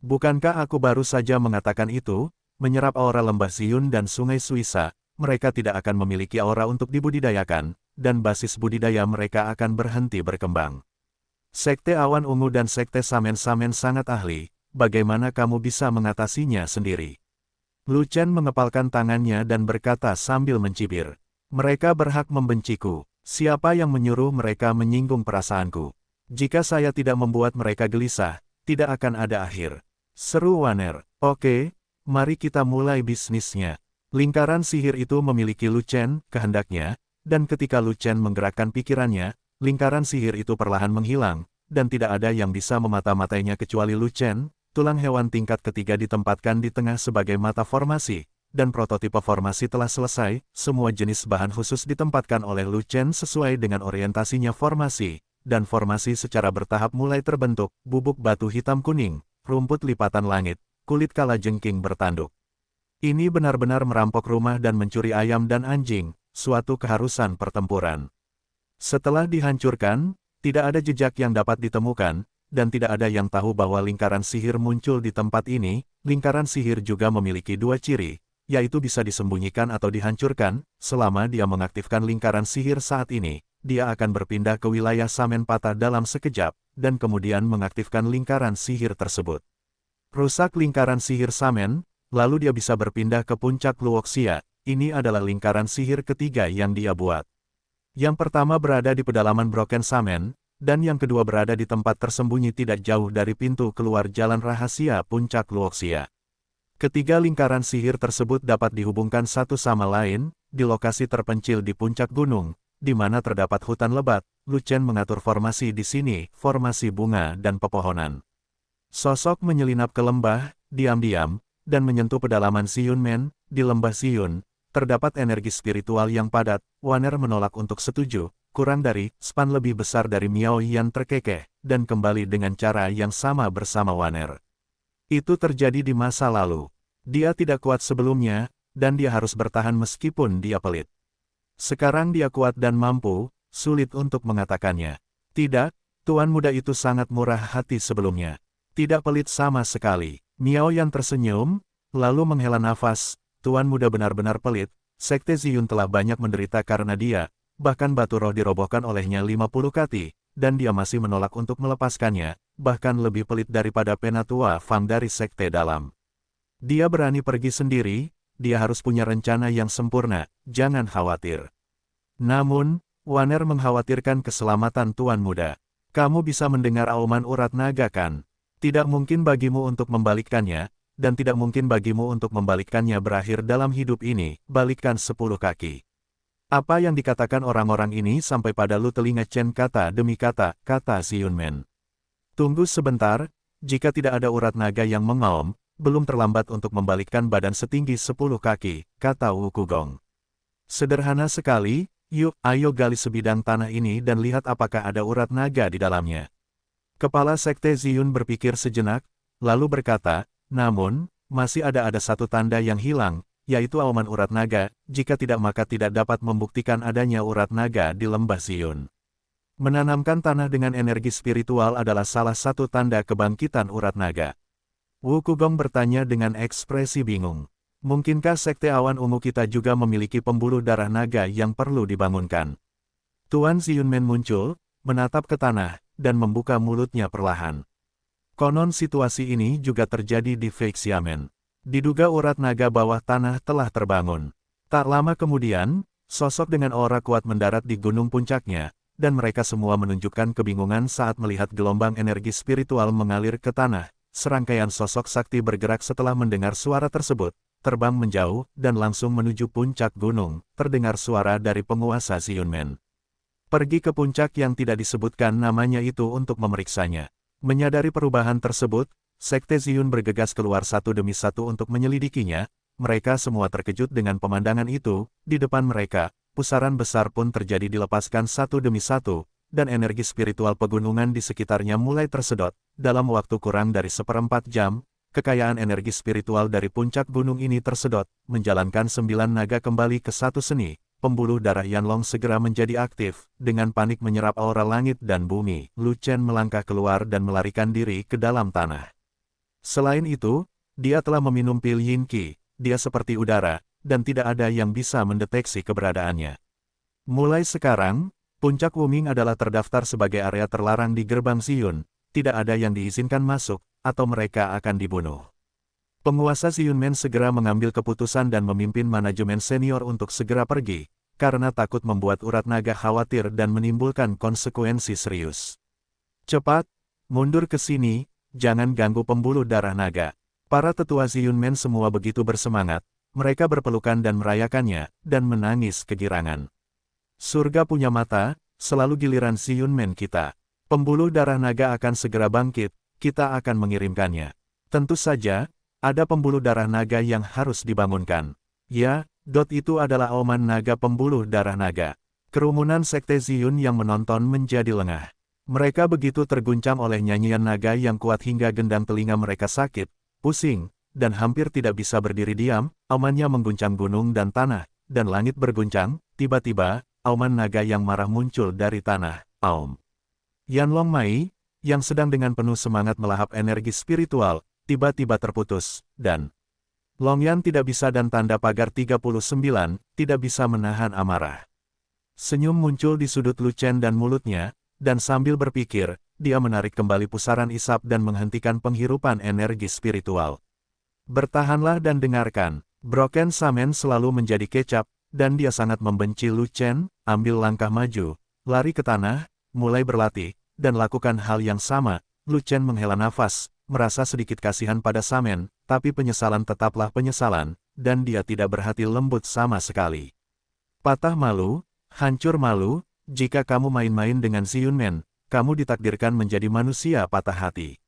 Bukankah aku baru saja mengatakan itu, menyerap aura lembah Xiyun dan sungai Suisa, mereka tidak akan memiliki aura untuk dibudidayakan, dan basis budidaya mereka akan berhenti berkembang. Sekte Awan Ungu dan Sekte Samen-Samen sangat ahli. Bagaimana kamu bisa mengatasinya sendiri? Lu Chen mengepalkan tangannya dan berkata sambil mencibir. Mereka berhak membenciku. Siapa yang menyuruh mereka menyinggung perasaanku? Jika saya tidak membuat mereka gelisah, tidak akan ada akhir. Seru Wanner. Oke, mari kita mulai bisnisnya. Lingkaran sihir itu memiliki Lu Chen, kehendaknya, dan ketika Lu Chen menggerakkan pikirannya, lingkaran sihir itu perlahan menghilang, dan tidak ada yang bisa memata-matainya kecuali Lu Chen. Tulang hewan tingkat ketiga ditempatkan di tengah sebagai mata formasi, dan prototipe formasi telah selesai. Semua jenis bahan khusus ditempatkan oleh Lu Chen sesuai dengan orientasinya formasi, dan formasi secara bertahap mulai terbentuk, bubuk batu hitam kuning, rumput lipatan langit, kulit kalajengking bertanduk. Ini benar-benar merampok rumah dan mencuri ayam dan anjing, suatu keharusan pertempuran. Setelah dihancurkan, tidak ada jejak yang dapat ditemukan, dan tidak ada yang tahu bahwa lingkaran sihir muncul di tempat ini. Lingkaran sihir juga memiliki dua ciri, yaitu bisa disembunyikan atau dihancurkan. Selama dia mengaktifkan lingkaran sihir saat ini, dia akan berpindah ke wilayah Samen Patah dalam sekejap, dan kemudian mengaktifkan lingkaran sihir tersebut. Rusak lingkaran sihir Samen, lalu dia bisa berpindah ke puncak Luoxia. Ini adalah lingkaran sihir ketiga yang dia buat. Yang pertama berada di pedalaman Broken Samen, dan yang kedua berada di tempat tersembunyi tidak jauh dari pintu keluar jalan rahasia puncak Luoxia. Ketiga lingkaran sihir tersebut dapat dihubungkan satu sama lain, di lokasi terpencil di puncak gunung, di mana terdapat hutan lebat. Lu Chen mengatur formasi di sini, formasi bunga dan pepohonan. Sosok menyelinap ke lembah, diam-diam, dan menyentuh pedalaman Xiyunmen. Di lembah Xiyun, terdapat energi spiritual yang padat. Waner menolak untuk setuju, kurang dari span lebih besar dari Miao Yan terkekeh, dan kembali dengan cara yang sama bersama Waner. Itu terjadi di masa lalu. Dia tidak kuat sebelumnya, dan dia harus bertahan meskipun dia pelit. Sekarang dia kuat dan mampu, sulit untuk mengatakannya. Tidak, tuan muda itu sangat murah hati sebelumnya. Tidak pelit sama sekali. Miao Yan tersenyum, lalu menghela nafas. Tuan muda benar-benar pelit. Sekte Ziyun telah banyak menderita karena dia, bahkan batu roh dirobohkan olehnya 50 kati, dan dia masih menolak untuk melepaskannya, bahkan lebih pelit daripada Penatua Fang dari Sekte Dalam. Dia berani pergi sendiri, dia harus punya rencana yang sempurna, jangan khawatir. Namun, Waner mengkhawatirkan keselamatan tuan muda. Kamu bisa mendengar auman urat naga kan? Tidak mungkin bagimu untuk membalikkannya, dan tidak mungkin bagimu untuk membalikkannya berakhir dalam hidup ini. Balikkan 10 kaki. Apa yang dikatakan orang-orang ini sampai pada lu telinga Chen kata demi kata, kata Xiyunmen. Tunggu sebentar, jika tidak ada urat naga yang mengaum, belum terlambat untuk membalikkan badan setinggi 10 kaki, kata Wu Kugong. Sederhana sekali, yuk, ayo gali sebidang tanah ini dan lihat apakah ada urat naga di dalamnya. Kepala Sekte Ziyun berpikir sejenak, lalu berkata, namun, masih ada satu tanda yang hilang, yaitu auman urat naga. Jika tidak maka tidak dapat membuktikan adanya urat naga di lembah Ziyun. Menanamkan tanah dengan energi spiritual adalah salah satu tanda kebangkitan urat naga. Wu Kugong bertanya dengan ekspresi bingung. Mungkinkah Sekte Awan Ungu kita juga memiliki pembuluh darah naga yang perlu dibangunkan? Tuan Xiyunmen muncul, menatap ke tanah, dan membuka mulutnya perlahan. Konon situasi ini juga terjadi di Feixiamen. Diduga urat naga bawah tanah telah terbangun. Tak lama kemudian, sosok dengan aura kuat mendarat di gunung puncaknya, dan mereka semua menunjukkan kebingungan saat melihat gelombang energi spiritual mengalir ke tanah. Serangkaian sosok sakti bergerak setelah mendengar suara tersebut, terbang menjauh, dan langsung menuju puncak gunung. Terdengar suara dari penguasa Xiyunmen. Pergi ke puncak yang tidak disebutkan namanya itu untuk memeriksanya. Menyadari perubahan tersebut, Sekte Ziyun bergegas keluar satu demi satu untuk menyelidikinya. Mereka semua terkejut dengan pemandangan itu. Di depan mereka, pusaran besar pun terjadi dilepaskan satu demi satu, dan energi spiritual pegunungan di sekitarnya mulai tersedot. Dalam waktu kurang dari 1/4 jam, kekayaan energi spiritual dari puncak gunung ini tersedot, menjalankan 9 naga kembali ke satu seni. Pembuluh darah Yanlong segera menjadi aktif, dengan panik menyerap aura langit dan bumi. Lu Chen melangkah keluar dan melarikan diri ke dalam tanah. Selain itu, dia telah meminum pil Yin Qi, dia seperti udara, dan tidak ada yang bisa mendeteksi keberadaannya. Mulai sekarang, puncak Wuming adalah terdaftar sebagai area terlarang di gerbang Xiyun, tidak ada yang diizinkan masuk, atau mereka akan dibunuh. Penguasa Xiyunmen segera mengambil keputusan dan memimpin manajemen senior untuk segera pergi, karena takut membuat urat naga khawatir dan menimbulkan konsekuensi serius. Cepat, mundur ke sini, jangan ganggu pembuluh darah naga. Para tetua Xiyunmen semua begitu bersemangat, mereka berpelukan dan merayakannya, dan menangis kegirangan. Surga punya mata, selalu giliran Xiyunmen kita. Pembuluh darah naga akan segera bangkit, kita akan mengirimkannya. Tentu saja, ada pembuluh darah naga yang harus dibangunkan. Ya, itu adalah auman naga pembuluh darah naga. Kerumunan Sekte Ziyun yang menonton menjadi lengah. Mereka begitu terguncang oleh nyanyian naga yang kuat hingga gendang telinga mereka sakit, pusing, dan hampir tidak bisa berdiri diam. Aumannya mengguncang gunung dan tanah, dan langit berguncang. Tiba-tiba, auman naga yang marah muncul dari tanah. Yanlong Mai, yang sedang dengan penuh semangat melahap energi spiritual, tiba-tiba terputus, dan Longyan tidak bisa dan tanda pagar 39, tidak bisa menahan amarah. Senyum muncul di sudut Lu Chen dan mulutnya, dan sambil berpikir, dia menarik kembali pusaran isap dan menghentikan penghirupan energi spiritual. Bertahanlah dan dengarkan, Broken Shaman selalu menjadi kecap, dan dia sangat membenci Lu Chen, ambil langkah maju, lari ke tanah, mulai berlatih, dan lakukan hal yang sama. Lu Chen menghela nafas, merasa sedikit kasihan pada Shaman, tapi penyesalan tetaplah penyesalan, dan dia tidak berhati lembut sama sekali. Patah malu, hancur malu, jika kamu main-main dengan Ziyunmen, kamu ditakdirkan menjadi manusia patah hati.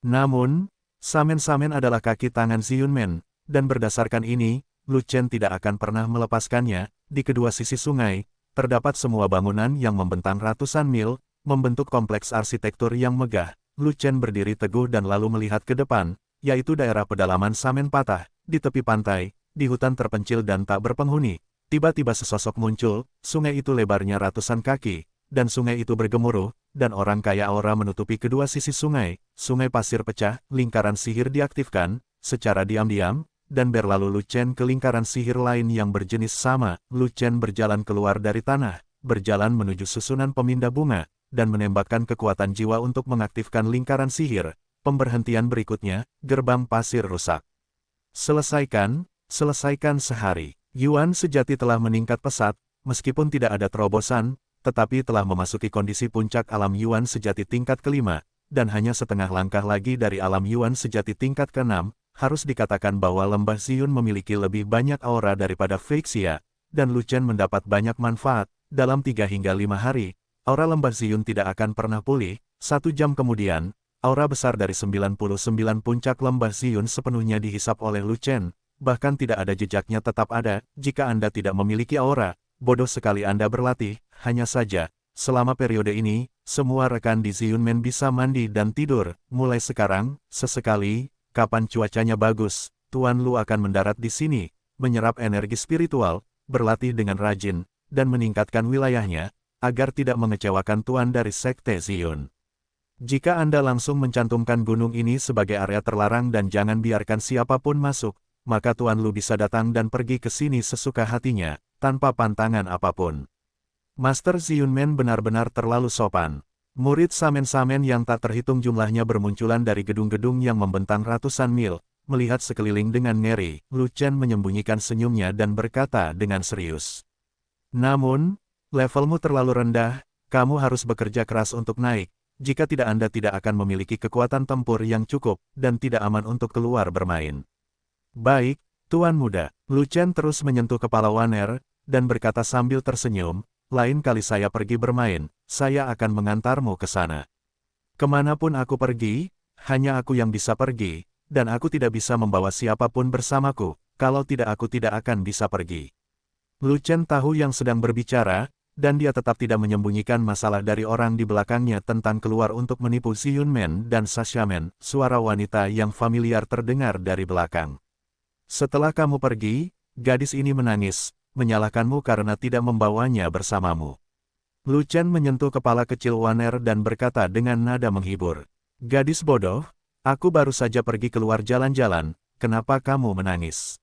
Namun, Shaman-Shaman adalah kaki tangan Ziyunmen, dan berdasarkan ini, Lu Chen tidak akan pernah melepaskannya. Di kedua sisi sungai, terdapat semua bangunan yang membentang ratusan mil, membentuk kompleks arsitektur yang megah. Lu Chen berdiri teguh dan lalu melihat ke depan, yaitu daerah pedalaman Shaman patah, di tepi pantai, di hutan terpencil dan tak berpenghuni. Tiba-tiba sesosok muncul, sungai itu lebarnya ratusan kaki, dan sungai itu bergemuruh, dan orang kaya aura menutupi kedua sisi sungai. Sungai pasir pecah, lingkaran sihir diaktifkan, secara diam-diam, dan berlalu Lu Chen ke lingkaran sihir lain yang berjenis sama. Lu Chen berjalan keluar dari tanah, berjalan menuju susunan pemindah bunga, dan menembakkan kekuatan jiwa untuk mengaktifkan lingkaran sihir. Pemberhentian berikutnya, gerbang pasir rusak. Selesaikan sehari. Yuan sejati telah meningkat pesat, meskipun tidak ada terobosan, tetapi telah memasuki kondisi puncak alam Yuan sejati tingkat kelima, dan hanya setengah langkah lagi dari alam Yuan sejati tingkat keenam. Harus dikatakan bahwa lembah Ziyun memiliki lebih banyak aura daripada Feixia, dan Lu Chen mendapat banyak manfaat. Dalam 3 hingga 5 hari, aura lembah Ziyun tidak akan pernah pulih. 1 jam kemudian, aura besar dari 99 puncak lembah Ziyun sepenuhnya dihisap oleh Lu Chen. Bahkan tidak ada jejaknya tetap ada. Jika Anda tidak memiliki aura, bodoh sekali Anda berlatih. Hanya saja, selama periode ini, semua rekan di Ziyunmen bisa mandi dan tidur. Mulai sekarang, sesekali, kapan cuacanya bagus, Tuan Lu akan mendarat di sini, menyerap energi spiritual, berlatih dengan rajin, dan meningkatkan wilayahnya, agar tidak mengecewakan Tuan dari Sekte Ziyun. Jika Anda langsung mencantumkan gunung ini sebagai area terlarang dan jangan biarkan siapapun masuk, maka Tuan Lu bisa datang dan pergi ke sini sesuka hatinya, tanpa pantangan apapun. Master Ziyunmen benar-benar terlalu sopan. Murid Shaman-Shaman yang tak terhitung jumlahnya bermunculan dari gedung-gedung yang membentang ratusan mil. Melihat sekeliling dengan ngeri, Lu Chen menyembunyikan senyumnya dan berkata dengan serius. Namun, levelmu terlalu rendah, kamu harus bekerja keras untuk naik. Jika tidak Anda tidak akan memiliki kekuatan tempur yang cukup, dan tidak aman untuk keluar bermain. Baik, Tuan Muda. Lu Chen terus menyentuh kepala Waner, dan berkata sambil tersenyum, lain kali saya pergi bermain, saya akan mengantarmu ke sana. Kemanapun aku pergi, hanya aku yang bisa pergi, dan aku tidak bisa membawa siapapun bersamaku, kalau tidak aku tidak akan bisa pergi. Lu Chen tahu yang sedang berbicara, dan dia tetap tidak menyembunyikan masalah dari orang di belakangnya tentang keluar untuk menipu Ziyunmen dan Sashamen. Suara wanita yang familiar terdengar dari belakang. Setelah kamu pergi, gadis ini menangis, menyalahkanmu karena tidak membawanya bersamamu. Lu Chen menyentuh kepala kecil Waner dan berkata dengan nada menghibur. Gadis bodoh, aku baru saja pergi keluar jalan-jalan, kenapa kamu menangis?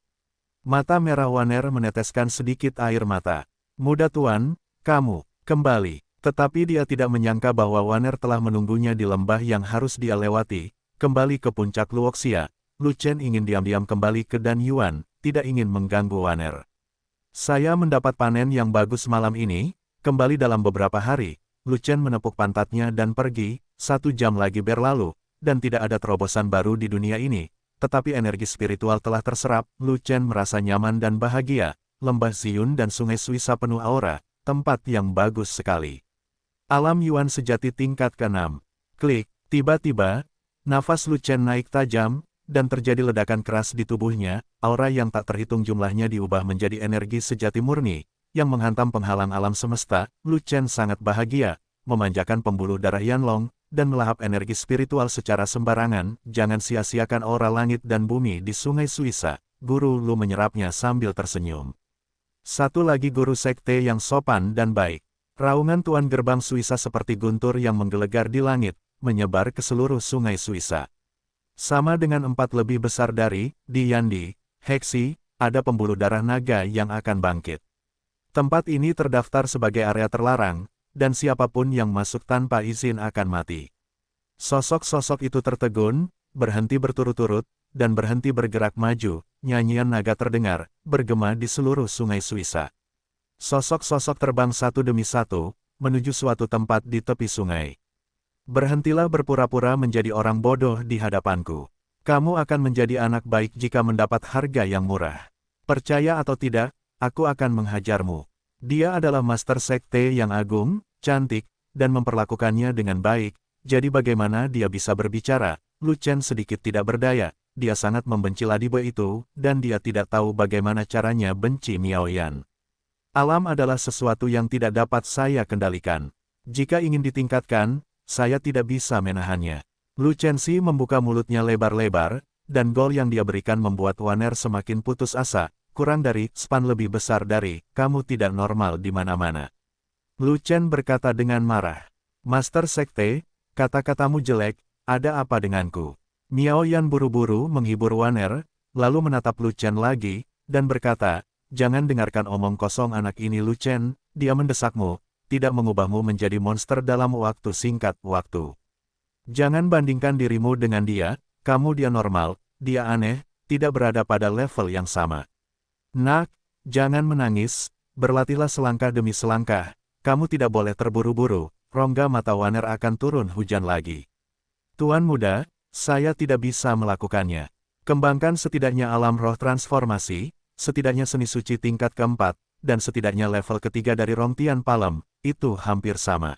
Mata merah Waner meneteskan sedikit air mata. Muda Tuan, kamu, kembali. Tetapi dia tidak menyangka bahwa Waner telah menunggunya di lembah yang harus dia lewati, kembali ke puncak Luoxia. Lu Chen ingin diam-diam kembali ke Dan Yuan, tidak ingin mengganggu Waner. Saya mendapat panen yang bagus malam ini, kembali dalam beberapa hari. Lu Chen menepuk pantatnya dan pergi. 1 jam lagi berlalu, dan tidak ada terobosan baru di dunia ini. Tetapi energi spiritual telah terserap. Lu Chen merasa nyaman dan bahagia. Lembah Ziyun dan sungai Suisa penuh aura, tempat yang bagus sekali. Alam Yuan sejati tingkat ke-6. Klik, tiba-tiba, nafas Lu Chen naik tajam, dan terjadi ledakan keras di tubuhnya. Aura yang tak terhitung jumlahnya diubah menjadi energi sejati murni, yang menghantam penghalang alam semesta. Lu Chen sangat bahagia, memanjakan pembuluh darah Yanlong, dan melahap energi spiritual secara sembarangan. Jangan sia-siakan aura langit dan bumi di sungai Suisa. Guru Lu menyerapnya sambil tersenyum. Satu lagi guru sekte yang sopan dan baik. Raungan Tuan Gerbang Suisa seperti guntur yang menggelegar di langit, menyebar ke seluruh sungai Suisa. Sama dengan 4 lebih besar dari, di Yandi, Heksi, ada pembuluh darah naga yang akan bangkit. Tempat ini terdaftar sebagai area terlarang, dan siapapun yang masuk tanpa izin akan mati. Sosok-sosok itu tertegun, berhenti berturut-turut, dan berhenti bergerak maju, nyanyian naga terdengar, bergema di seluruh sungai Suisa. Sosok-sosok terbang satu demi satu, menuju suatu tempat di tepi sungai. Berhentilah berpura-pura menjadi orang bodoh di hadapanku. Kamu akan menjadi anak baik jika mendapat harga yang murah. Percaya atau tidak, aku akan menghajarmu. Dia adalah master sekte yang agung, cantik, dan memperlakukannya dengan baik. Jadi bagaimana dia bisa berbicara? Lu Chen sedikit tidak berdaya. Dia sangat membenci Ladibo itu, dan dia tidak tahu bagaimana caranya benci Miao Yan. Alam adalah sesuatu yang tidak dapat saya kendalikan. Jika ingin ditingkatkan, saya tidak bisa menahannya. Lu Chenxi membuka mulutnya lebar-lebar, dan gol yang dia berikan membuat Waner semakin putus asa, kurang dari span lebih besar dari, kamu tidak normal di mana-mana. Lu Chen berkata dengan marah. Master Sekte, kata-katamu jelek, ada apa denganku? Miao Yan buru-buru menghibur Waner, lalu menatap Lu Chen lagi, dan berkata, jangan dengarkan omong kosong anak ini Lu Chen, dia mendesakmu, tidak mengubahmu menjadi monster dalam waktu singkat waktu. Jangan bandingkan dirimu dengan dia, kamu dia normal, dia aneh, tidak berada pada level yang sama. Nak, jangan menangis, berlatihlah selangkah demi selangkah, kamu tidak boleh terburu-buru, rongga mata Waner akan turun hujan lagi. Tuan muda, saya tidak bisa melakukannya. Kembangkan setidaknya alam roh transformasi, setidaknya seni suci tingkat keempat, dan setidaknya level ketiga dari Rongtian Palem, itu hampir sama.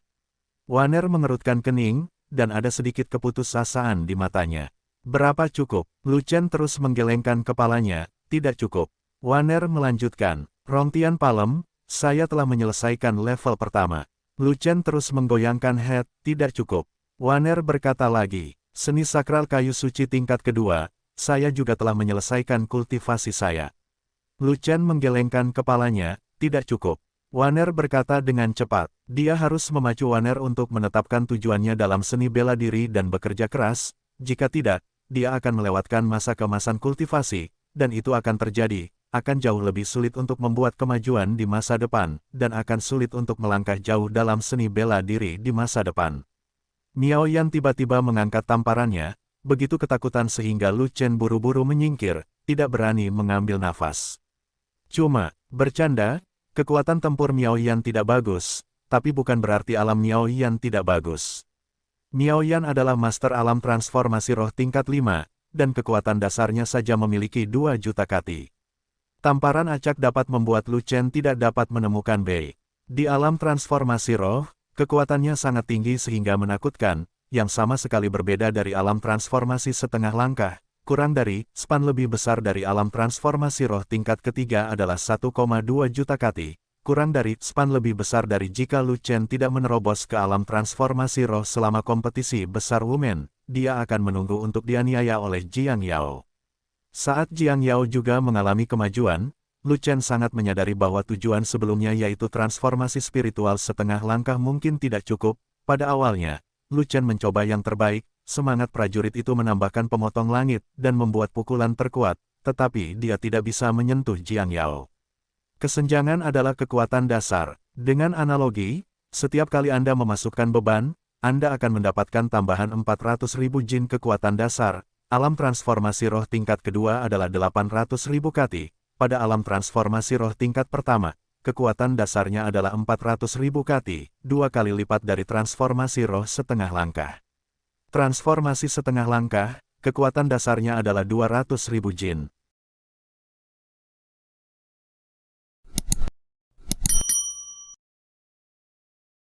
Waner mengerutkan kening, dan ada sedikit keputusasaan di matanya. Berapa cukup? Lu Chen terus menggelengkan kepalanya, tidak cukup. Waner melanjutkan, Rongtian Palem, saya telah menyelesaikan level pertama. Lu Chen terus menggoyangkan head, tidak cukup. Waner berkata lagi, seni sakral kayu suci tingkat kedua, saya juga telah menyelesaikan kultivasi saya. Lu Chen menggelengkan kepalanya, tidak cukup. Waner berkata dengan cepat, dia harus memacu Waner untuk menetapkan tujuannya dalam seni bela diri dan bekerja keras, jika tidak, dia akan melewatkan masa kemasan kultivasi, dan itu akan terjadi, akan jauh lebih sulit untuk membuat kemajuan di masa depan, dan akan sulit untuk melangkah jauh dalam seni bela diri di masa depan. Miao Yan tiba-tiba mengangkat tamparannya, begitu ketakutan sehingga Lu Chen buru-buru menyingkir, tidak berani mengambil nafas. Cuma, bercanda, kekuatan tempur Miao Yan tidak bagus, tapi bukan berarti alam Miao Yan tidak bagus. Miao Yan adalah master alam transformasi roh tingkat 5, dan kekuatan dasarnya saja memiliki 2 juta kati. Tamparan acak dapat membuat Lu Chen tidak dapat menemukan Bei. Di alam transformasi roh, kekuatannya sangat tinggi sehingga menakutkan, yang sama sekali berbeda dari alam transformasi setengah langkah. Kurang dari, span lebih besar dari alam transformasi roh tingkat ketiga adalah 1,2 juta kati. Kurang dari, span lebih besar dari jika Lu Chen tidak menerobos ke alam transformasi roh selama kompetisi besar Women, dia akan menunggu untuk dianiaya oleh Jiang Yao. Saat Jiang Yao juga mengalami kemajuan, Lu Chen sangat menyadari bahwa tujuan sebelumnya yaitu transformasi spiritual setengah langkah mungkin tidak cukup. Pada awalnya, Lu Chen mencoba yang terbaik. Semangat prajurit itu menambahkan pemotong langit dan membuat pukulan terkuat, tetapi dia tidak bisa menyentuh Jiang Yao. Kesenjangan adalah kekuatan dasar. Dengan analogi, setiap kali Anda memasukkan beban, Anda akan mendapatkan tambahan 400.000 jin kekuatan dasar. Alam transformasi roh tingkat kedua adalah 800.000 kati. Pada alam transformasi roh tingkat pertama, kekuatan dasarnya adalah 400.000 kati, 2 kali lipat dari transformasi roh setengah langkah. Transformasi setengah langkah, kekuatan dasarnya adalah 200.000 jin.